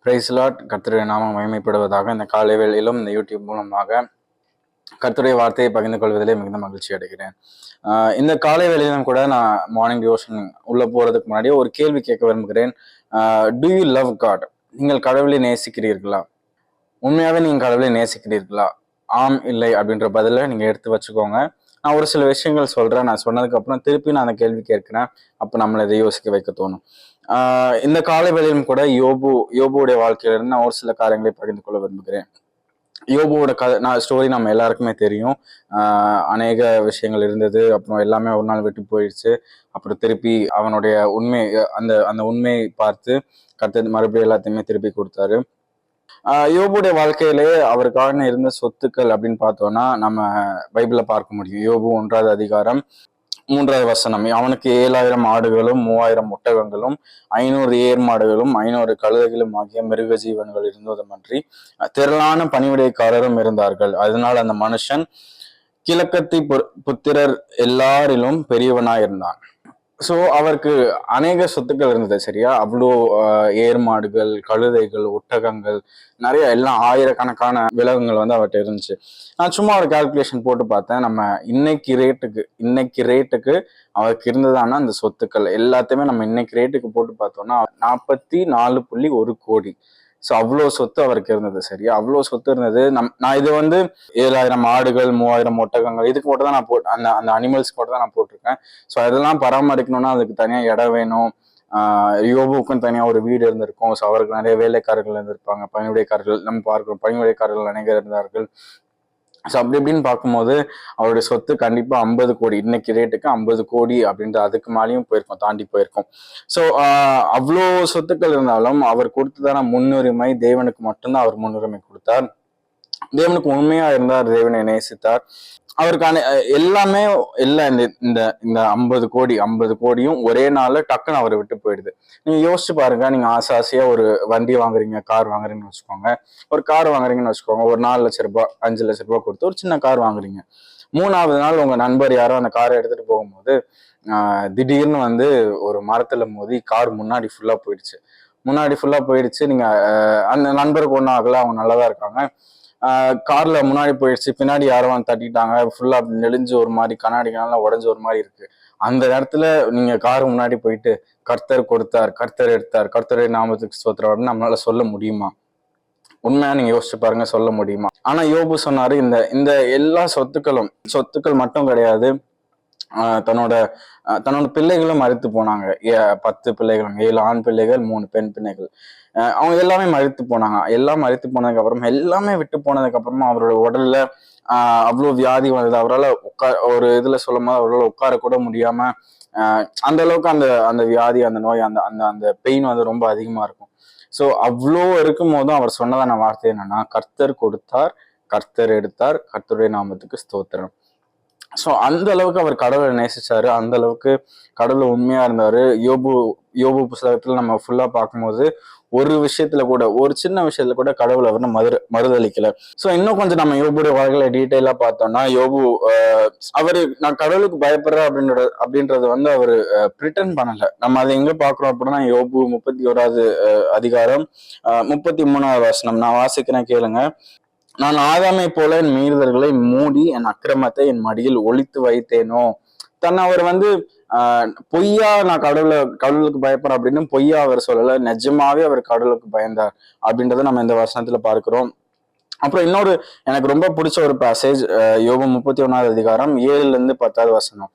Price Lord. கர்த்தருடைய நாமம் மகிமைப்படுவதாக. இந்த காலை வேளையிலும் இந்த யூடியூப் மூலமாக கர்த்தருடைய வார்த்தையை பகிர்ந்து கொள்வதிலே மிகுந்த மகிழ்ச்சி அடைகிறேன். இந்த காலை வேளையிலும் கூட நான் மார்னிங் டிவோஷன் உள்ள போறதுக்கு முன்னாடி ஒரு கேள்வி கேட்க விரும்புகிறேன். Do you love God? நீங்கள் கடவுளை நேசிக்கிறீர்களா? உண்மையாவே நீங்க கடவுளை நேசிக்கிறீர்களா? ஆம் இல்லை அப்படின்ற பதில நீங்க எடுத்து வச்சுக்கோங்க. நான் ஒரு சில விஷயங்கள் சொல்றேன். நான் சொன்னதுக்கு அப்புறம் திருப்பி நான் அந்த கேள்வி கேட்கிறேன். அப்ப நம்மளை இதை யோசிக்க வைக்க தோணும். இந்த காலை வேளையிலும் கூட யோபுடைய வாழ்க்கையிலிருந்து நான் ஒரு சில காரியங்களை பகிர்ந்து கொள்ள விரும்புகிறேன். யோபுவோட ஸ்டோரி நம்ம எல்லாருக்குமே தெரியும். அநேக விஷயங்கள் இருந்தது. அப்புறம் எல்லாமே ஒரு நாள் விட்டு போயிடுச்சு. அப்புறம் திருப்பி அவனுடைய உண்மை அந்த உண்மையை பார்த்து கர்த்தர் மறுபடியும் எல்லாத்தையுமே திருப்பி கொடுத்தாரு. யோபுடைய வாழ்க்கையிலே அவருக்கான இருந்த சொத்துக்கள் அப்படின்னு பார்த்தோம்னா நம்ம பைபிள்ல பார்க்க முடியும். யோபு 1வது அதிகாரம் 3வது வசனம். அவனுக்கு 7000 ஆடுகளும் 3000 ஒட்டகங்களும் 500 ஏர் மாடுகளும் 500 கழுதைகளும் ஆகிய மிருக ஜீவன்கள் இருந்ததுமன்றி திரளான பணிவிடைக்காரரும் இருந்தார்கள். அதனால் அந்த மனுஷன் கிழக்கத்தி புத்திரர் எல்லாரிலும் பெரியவனாயிருந்தான். ஸோ அவருக்கு அநேக சொத்துக்கள் இருந்தது. சரியா? அவ்வளோ ஏர் மாடுகள், கழுதைகள், ஒட்டகங்கள், நிறைய எல்லாம் ஆயிரக்கணக்கான விலங்குகள் அவர்கிட்ட இருந்துச்சு. நான் சும்மா ஒரு கால்குலேஷன் போட்டு பார்த்தேன். நம்ம இன்னைக்கு ரேட்டுக்கு அவருக்கு இருந்ததானா அந்த சொத்துக்கள் எல்லாத்தையுமே நம்ம இன்னைக்கு ரேட்டுக்கு போட்டு பார்த்தோம்னா 44.1 கோடி. ஸோ அவ்வளோ சொத்து அவருக்கு இருந்தது. சரியா? அவ்வளோ சொத்து இருந்தது. நான் இது 7000 ஆடுகள், 3000 ஒட்டகங்கள், இதுக்கு மட்டும் தான் நான் அந்த அனிமல்ஸ்க்கு மட்டும் தான் நான் போட்டிருக்கேன். ஸோ அதெல்லாம் பராமரிக்கணும்னா அதுக்கு தனியா இடம் வேணும். யோபுக்கும் தனியா ஒரு வீடு இருந்திருக்கும். ஸோ அவருக்கு நிறைய வேலைக்காரர்கள் இருந்திருப்பாங்க. பணிவிடைக்காரர்கள் நம்ம பார்க்கிறோம். பணிவிடைக்காரர்கள் அநேகர் இருந்தார்கள். ஸோ அப்படி இப்படின்னு பார்க்கும்போது அவருடைய சொத்து கண்டிப்பா 50 கோடி. இன்னைக்கு ரேட்டுக்கு 50 கோடி அப்படின்ற அதுக்கு மேலேயும் போயிருக்கும், தாண்டி போயிருக்கும். ஸோ அவ்வளோ சொத்துக்கள் இருந்தாலும் அவர் கொடுத்ததான முன்னுரிமை தேவனுக்கு மட்டும்தான் அவர் முன்னுரிமை கொடுத்தார். தேவனுக்கு உண்மையா இருந்தார், தேவனை நேசித்தார். அவருக்கான எல்லாமே எல்லாம் இந்த 50 கோடியும் ஒரே நாள்ல டக்குன்னு அவரை விட்டு போயிடுது. நீங்க யோசிச்சு பாருங்க. நீங்க ஆசையா ஒரு வண்டி வாங்குறீங்க, கார் வாங்குறீங்கன்னு வச்சுக்கோங்க. ஒரு கார் வாங்குறீங்கன்னு வச்சுக்கோங்க. ஒரு 4 லட்ச ரூபாய் 5 லட்ச ரூபாய் கொடுத்து ஒரு சின்ன கார் வாங்குறீங்க. 3வது நாள் உங்க நண்பர் யாரோ அந்த காரை எடுத்துட்டு போகும்போது திடீர்னு ஒரு மரத்துல மோதி கார் முன்னாடி ஃபுல்லா போயிடுச்சு. நீங்க அந்த நண்பருக்கு ஒன்றும் ஆகல, அவங்க நல்லாதான் இருக்காங்க. கார்ல முன்னாடி போயிடுச்சு, பின்னாடி யாரோ தட்டிட்டாங்க, ஃபுல்லா நெளிஞ்சு ஒரு மாதிரி கண்ணாடினால உடஞ்ச ஒரு மாதிரி இருக்கு. அந்த நேரத்துல நீங்க கார் முன்னாடி போயிட்டு கர்த்தர் கொடுத்தார், கர்த்தர் எடுத்தார், கர்த்தருடைய நாமத்துக்கு ஸ்தோத்திரம் அப்படின்னு நம்மளால சொல்ல முடியுமா? உண்மையா நீங்க யோசிச்சு பாருங்க, சொல்ல முடியுமா? ஆனா யோபு சொன்னாரு, இந்த எல்லா சொத்துக்கள் மட்டும் கிடையாது, தன்னோட பிள்ளைகளும் மரித்து போனாங்க. 10 பிள்ளைகளும், 7 ஆண் பிள்ளைகள், 3 பெண் பிள்ளைகள். அவங்க எல்லாமே மரித்து போனாங்க. எல்லாம் மரித்து போனதுக்கு அப்புறமா, எல்லாமே விட்டு போனதுக்கு அப்புறமா அவரோட உடல்ல அவ்வளோ வியாதி வந்தது. அவரால் ஒரு இதுல சொல்லும் போது அவரால் உட்கார கூட முடியாம அந்த அளவுக்கு அந்த வியாதி, அந்த நோய், அந்த பெயின் ரொம்ப அதிகமா இருக்கும். ஸோ அவ்வளோ இருக்கும் போதும் அவர் சொன்னதான வார்த்தை என்னன்னா, கர்த்தர் கொடுத்தார், கர்த்தர் எடுத்தார், கர்த்தருடைய நாமத்துக்கு ஸ்தோத்திரம். ஸோ அந்த அளவுக்கு அவர் கடவுளை நேசிச்சாரு. அந்த அளவுக்கு கடவுளை உண்மையா இருந்தாரு. யோபு புஸ்தகத்துல நம்ம ஃபுல்லா பார்க்கும்போது ஒரு சின்ன விஷயத்துல கூட கடவுளை மறுதளிக்கல. ஸோ இன்னும் கொஞ்சம் நம்ம யோபுடைய வாழ்க்கையில டீட்டெயிலா பார்த்தோம்னா, யோபு அவரு நான் கடவுளுக்கு பயப்படுறேன் அப்படின்றது அவரு பிரிட்டன் பண்ணல. நம்ம அதை எங்க பாக்குறோம் அப்படின்னா, யோபு 31வது அதிகாரம் 33வது வசனம் நான் வாசிக்கிறேன், கேளுங்க. நான் ஆதாமை போல என் மீறுதல்களை மூடி என் அக்கிரமத்தை என் மடியில் ஒளித்து வைத்தேனோ. அவர் பொய்யா நான் கடவுளுக்கு பயப்படுறேன் அப்படின்னு பொய்யா அவர் சொல்லல. நிஜமாவே அவர் கடவுளுக்கு பயந்தார் அப்படின்றத நம்ம இந்த வசனத்துல பார்க்கிறோம். அப்புறம் இன்னொரு எனக்கு ரொம்ப பிடிச்ச ஒரு பேசேஜ், யோபு 31வது அதிகாரம் 7-10வது வசனம்.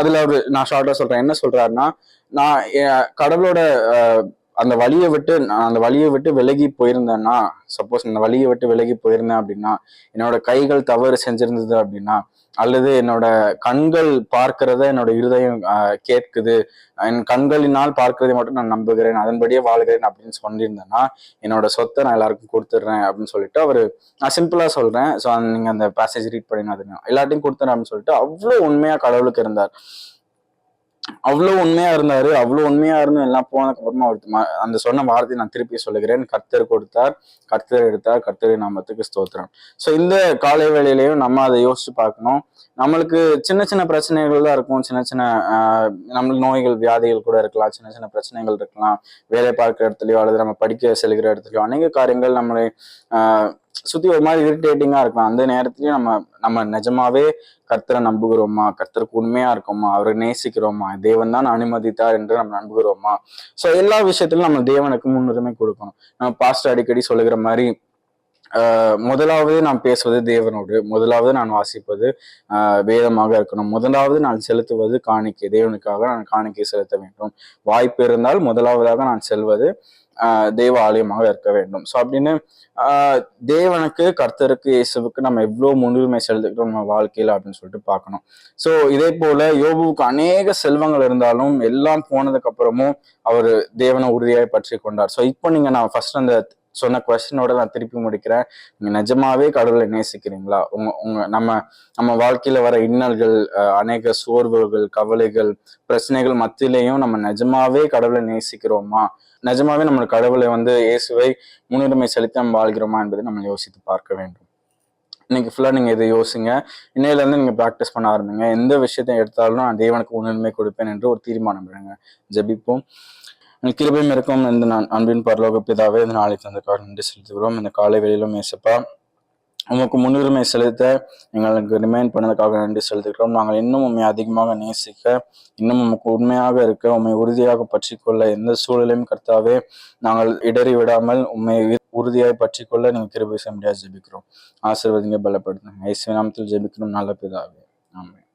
அதுல நான் ஷார்ட்டா சொல்றேன். என்ன சொல்றாருன்னா, நான் கடவுளோட அந்த வழியை விட்டு விலகி போயிருந்தேன்னா, சப்போஸ் அந்த வழியை விட்டு விலகி போயிருந்தேன் அப்படின்னா, என்னோட கைகள் தவறு செஞ்சிருந்தது அப்படின்னா, அல்லது என்னோட கண்கள் பார்க்கிறத என்னோட இருதயம் கேட்குது, என் கண்களினால் பார்க்கிறதை மட்டும் நான் நம்புகிறேன், அதன்படியே வாழ்கிறேன் அப்படின்னு சொல்லியிருந்தேன்னா, என்னோட சொத்தை நான் எல்லாருக்கும் கொடுத்துட்றேன் அப்படின்னு சொல்லிட்டு அவரு, நான் சிம்பிளா சொல்றேன். ஸோ நீங்க அந்த பேசேஜ் ரீட் பண்ணி எல்லாத்தையும் கொடுத்துறேன் அப்படின்னு சொல்லிட்டு அவ்வளோ உண்மையா கடவுளுக்கு இருந்தார். அவ்வளவு உண்மையா இருந்தாரு. அவ்வளவு உண்மையா இருந்தும் எல்லாம் போனதுக்கு அப்புறமா அந்த சொன்ன வார்த்தையை நான் திருப்பி சொல்லுகிறேன். கர்த்தர் கொடுத்தார், கர்த்தர் எடுத்தார், கர்த்தரின் நாமத்துக்கு ஸ்தோத்திரம். சோ இந்த காலை வேளையிலையும் நம்ம அதை யோசிச்சு பார்க்கணும். நம்மளுக்கு சின்ன சின்ன பிரச்சனைகள் தான் இருக்கும். சின்ன சின்ன நம்மளுக்கு நோய்கள், வியாதிகள் கூட இருக்கலாம். சின்ன சின்ன பிரச்சனைகள் இருக்கலாம். வேலை பார்க்கிற இடத்துலயோ அல்லது நம்ம படிக்க செல்கிற இடத்துலயோ அநேக காரியங்கள் நம்மளை ஆஹ் சுத்தி ஒரு மாதிரி இரிட்டேட்டிங்கா இருக்கலாம். அந்த நேரத்துலயும் நம்ம நம்ம நிஜமாவே கர்த்தரை நம்புகிறோமா, கர்த்தருக்கு உண்மையா இருக்கோமா, அவரை நேசிக்கிறோமா, தேவன் தான் அனுமதித்தார் என்று நம்ம நம்புகிறோமா. சோ எல்லா விஷயத்திலும் நம்ம தேவனுக்கு முன்னுரிமை கொடுக்கணும். நம்ம பாஸ்டர் அடிக்கடி சொல்லுகிற மாதிரி முதலாவது நான் பேசுவது தேவனோடு, முதலாவது நான் வாசிப்பது வேதமாக இருக்கணும், முதலாவது நான் செலுத்துவது காணிக்கை, தேவனுக்காக நான் காணிக்கை செலுத்த வேண்டும். வாய்ப்பு இருந்தால் முதலாவதாக நான் செல்வது தேவ ஆலயமாக இருக்க வேண்டும். ஸோ அப்படின்னு தேவனுக்கு, கர்த்தருக்கு, இயேசுவுக்கு நம்ம எவ்வளவு முன்னுரிமை செலுத்துக்கிறோம் நம்ம வாழ்க்கையில அப்படின்னு சொல்லிட்டு பார்க்கணும். ஸோ இதே போல யோபுவுக்கு அநேக செல்வங்கள் இருந்தாலும் எல்லாம் போனதுக்கு அப்புறமும் அவர் தேவனை உறுதியாய் பற்றி கொண்டார். ஸோ இப்போ நான் ஃபர்ஸ்ட் அந்த சொன்ன கொஸ்டினோட நான் திருப்பி முடிக்கிறேன். நீங்க நிஜமாவே கடவுளை நேசிக்கிறீங்களா? உங்க உங்க நம்ம நம்ம வாழ்க்கையில வர இன்னல்கள், அநேக சோர்வுகள், கவலைகள், பிரச்சனைகள் மத்தியிலையும் நம்ம நிஜமாவே கடவுளை நேசிக்கிறோமா? நிஜமாவே நம்ம கடவுளை இயேசுவை முன்னுரிமை செலுத்தி நம்ம வாழ்கிறோமா என்பதை நம்ம யோசித்து பார்க்க வேண்டும். இன்னைக்கு ஃபுல்லா நீங்க இதை யோசிங்க. இன்னையில இருந்து நீங்க ப்ராக்டிஸ் பண்ண ஆரம்பிங்க. எந்த விஷயத்தை எடுத்தாலும் நான் தேவனுக்கு முன்னுரிமை கொடுப்பேன் என்று ஒரு தீர்மானம் எடுங்க. ஜெபிப்போம். கிருபையும் இருக்கும் இந்த நான் அன்பின் பரலோக பிதாவே இந்த நாளை தந்தக்காக நன்றி செலுத்துகிறோம். இந்த காலை வெளியிலும் ஏசப்பா உமக்கு முன்னுரிமை செலுத்த எங்களுக்கு ரிமைண்ட் பண்ணதுக்காக நன்றி செலுத்துகிறோம். நாங்கள் இன்னும் உண்மை அதிகமாக நேசிக்க, இன்னும் உமக்கு உண்மையாக இருக்க, உண்மை உறுதியாக பற்றிக்கொள்ள எந்த சூழலையும் கர்த்தாவே நாங்கள் இடறி விடாமல் உண்மை உறுதியாய் பற்றிக்கொள்ள நீங்கள் கிருபை செய்ய முடியாது ஜெபிக்கிறோம். ஆசீர்வதிங்க, பலப்படுத்துங்க. இயேசுவின் நாமத்தில் ஜெபிக்கிறோம் நல்ல பிதாவே. ஆமென்.